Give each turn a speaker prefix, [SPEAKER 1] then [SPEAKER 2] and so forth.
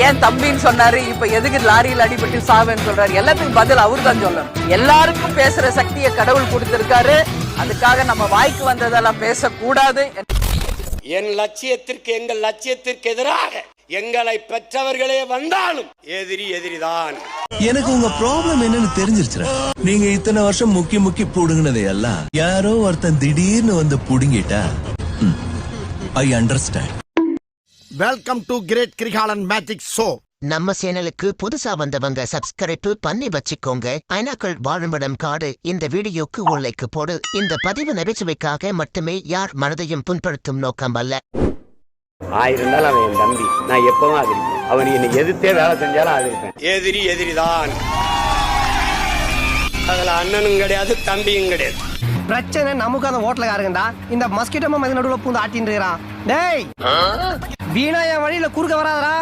[SPEAKER 1] ஏன் தம்பின்னு சொன்னாரு, இப்ப எதுக்கு லாரியில் அடிபட்டு சாவேன்னு சொல்றாரு? எல்லாத்துக்கும் பதில் அவரு தான் சொல்லணும். எல்லாருக்கும் பேசுற சக்தியை கடவுள் கொடுத்திருக்காரு. அதுக்காக நம்ம வாய்க்கு வந்ததெல்லாம் பேசக்கூடாது.
[SPEAKER 2] என் லட்சியத்திற்கு, எங்கள் லட்சியத்திற்கு எதிராக எங்களை பெற்றவர்களே வந்தாலும் எதிரிதான்.
[SPEAKER 3] எனக்கு உங்க ப்ராப்ளம் என்னன்னு தெரிஞ்சிருச்சு. நீங்க இத்தனை வருஷம் முக்கி புடுங்கினதை எல்லாம் யாரோ ஒருத்தன் திடீர்னு வந்து புடுங்கிட்டா I understand.
[SPEAKER 4] Welcome to great Grigalan magic show.
[SPEAKER 5] நம்ம சேனலுக்கு புதுசா வந்தவங்க சப்ஸ்கிரைப் பண்ணி வச்சுக்கோங்க. ஐநாக்கள் வாழுமிடம் காடு. இந்த வீடியோக்கு ஒரு லைக் போடு. இந்த பதிவு நகைச்சுவைக்காக மட்டுமே, யார் மனதையும் புண்படுத்தும் நோக்கம் அல்ல.
[SPEAKER 6] ஆயிருந்தாலும் அவன் என் தம்பி, நான் எப்பவும் ஆதரிப்பேன். அவன் என்னை எதிர்த்தே வேலை செஞ்சாலும் ஆதரிப்பேன்.
[SPEAKER 2] எதிரிதான். அதுல அண்ணனும் கிடையாது, தம்பியும் கிடையாது.
[SPEAKER 7] பிரச்சனை நமக்கு அந்த ஓட்டலக்காரங்கடா. இந்த மஸ்கிட்டோ மதி நடுவுல பூந்து ஆட்டின்றான். டேய் வீணா என் வழியில குறுக்க வராதரா.